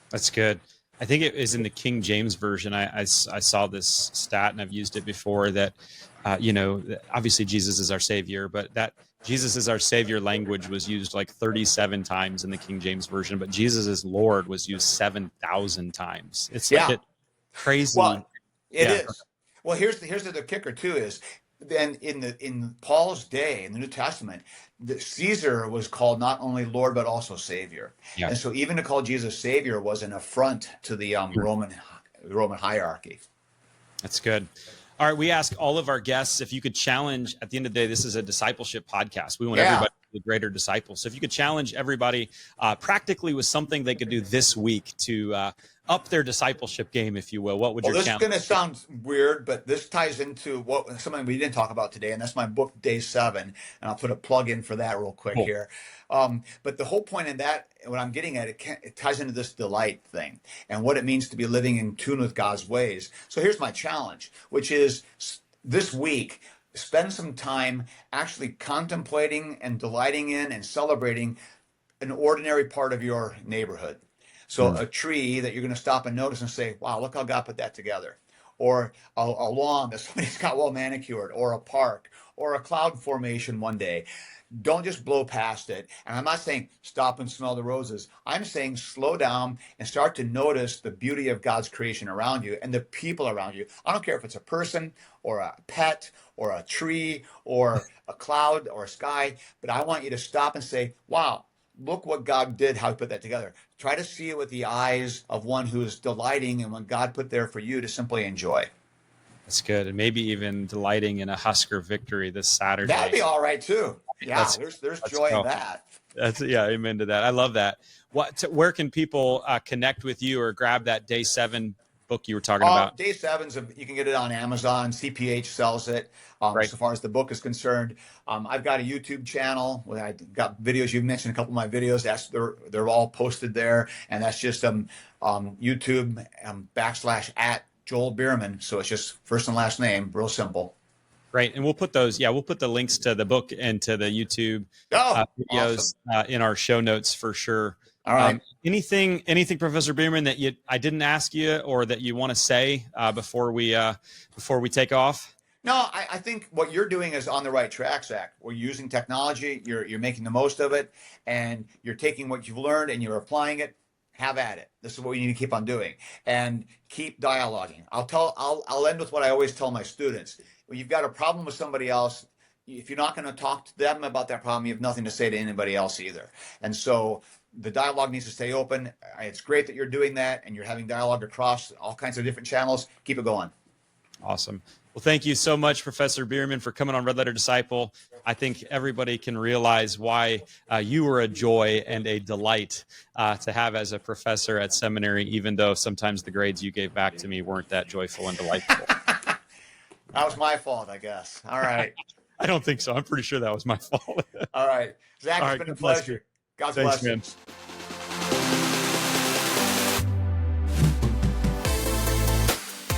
That's good. I think it is in the King James Version. I saw this stat, and I've used it before, that, obviously Jesus is our Savior, but that Jesus is our Savior language was used like 37 times in the King James Version, but Jesus is Lord was used 7,000 times. It's like crazy. Well, it is. Well, here's the kicker too is then in Paul's day in the New Testament, Caesar was called not only Lord but also Savior, and so even to call Jesus Savior was an affront to the Roman hierarchy. That's good. All right, we ask all of our guests if you could challenge. At the end of the day, this is a discipleship podcast. We want everybody to be greater disciples. So if you could challenge everybody practically with something they could do this week to up their discipleship game, if you will, what would Well, your this is challenge going to sound weird, but this ties into something we didn't talk about today, and that's my book, Day 7. And I'll put a plug in for that real quick Cool. here. But the whole point in that, what I'm getting at, it ties into this delight thing and what it means to be living in tune with God's ways. So here's my challenge, which is this week, spend some time actually contemplating and delighting in and celebrating an ordinary part of your neighborhood. So a tree that you're going to stop and notice and say, wow, look how God put that together. Or a lawn that somebody's got well manicured, or a park, or a cloud formation one day. Don't just blow past it. And I'm not saying stop and smell the roses. I'm saying slow down and start to notice the beauty of God's creation around you and the people around you. I don't care if it's a person or a pet or a tree or a cloud or a sky, but I want you to stop and say, wow, look what God did, how he put that together. Try to see it with the eyes of one who is delighting in what God put there for you to simply enjoy. That's good. And maybe even delighting in a Husker victory this Saturday. That'd be all right too. Yeah, there's joy in that. Amen to that. I love that. Where can people connect with you or grab that Day 7 book you were talking about? Day 7's, you can get it on Amazon. CPH sells it. Right. So far as the book is concerned, I've got a YouTube channel where I got videos. You've mentioned a couple of my videos. They're all posted there, and that's just YouTube / Joel Biermann. So it's just first and last name, real simple. Great. And we'll put the links to the book and to the YouTube videos awesome. In our show notes for sure. All right. Anything, Professor Biermann, that I didn't ask you or that you want to say before we take off? No, I think what you're doing is on the right track, Zach. We're using technology. You're making the most of it, and you're taking what you've learned and you're applying it. Have at it. This is what we need to keep on doing, and keep dialoguing. I'll end with what I always tell my students. When you've got a problem with somebody else, if you're not going to talk to them about that problem, you have nothing to say to anybody else either. And so the dialogue needs to stay open. It's great that you're doing that and you're having dialogue across all kinds of different channels. Keep it going. Awesome. Well, thank you so much, Professor Biermann, for coming on Red Letter Disciple. I think everybody can realize why you were a joy and a delight to have as a professor at seminary, even though sometimes the grades you gave back to me weren't that joyful and delightful. That was my fault, I guess. All right. I don't think so. I'm pretty sure that was my fault. All right. Zach, it's been a pleasure. God bless you.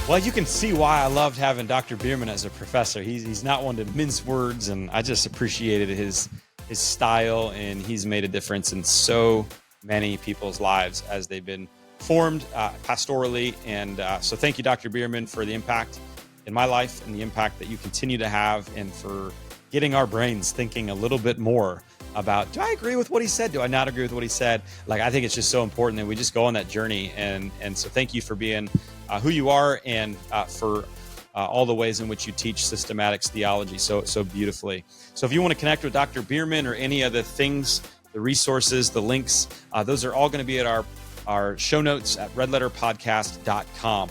Well, you can see why I loved having Dr. Biermann as a professor. He's not one to mince words, and I just appreciated his style, and he's made a difference in so many people's lives as they've been formed pastorally. And so thank you, Dr. Biermann, for the impact in my life and the impact that you continue to have, and for getting our brains thinking a little bit more about, do I agree with what he said? Do I not agree with what he said? Like, I think it's just so important that we just go on that journey. And so thank you for being who you are, and for all the ways in which you teach systematics theology so beautifully. So if you want to connect with Dr. Biermann or any of the things, the resources, the links, those are all going to be at our show notes at redletterpodcast.com.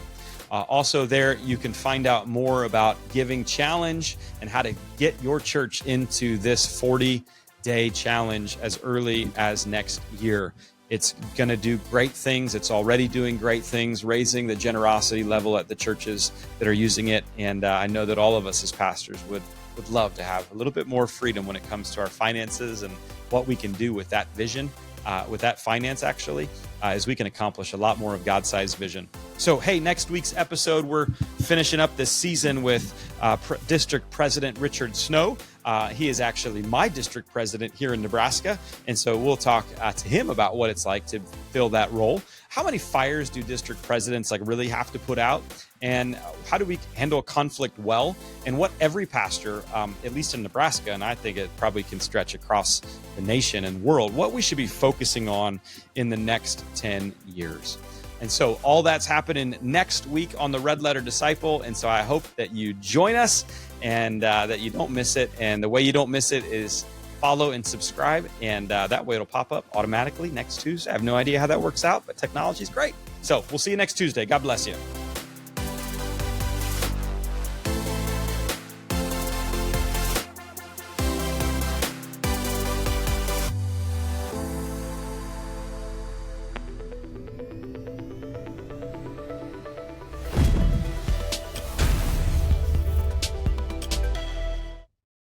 Also there, you can find out more about Giving Challenge and how to get your church into this 40-day challenge as early as next year. It's going to do great things. It's already doing great things, raising the generosity level at the churches that are using it. And I know that all of us as pastors would love to have a little bit more freedom when it comes to our finances and what we can do with that vision, with that finance actually, as we can accomplish a lot more of God-sized vision. So, hey, next week's episode, we're finishing up this season with District President Richard Snow. He is actually my district president here in Nebraska. And so we'll talk to him about what it's like to fill that role. How many fires do district presidents really have to put out? And how do we handle conflict well? And what every pastor, at least in Nebraska, and I think it probably can stretch across the nation and world, what we should be focusing on in the next 10 years. And so all that's happening next week on the Red Letter Disciple. And so I hope that you join us and that you don't miss it. And the way you don't miss it is follow and subscribe. And that way it'll pop up automatically next Tuesday. I have no idea how that works out, but technology is great. So we'll see you next Tuesday. God bless you.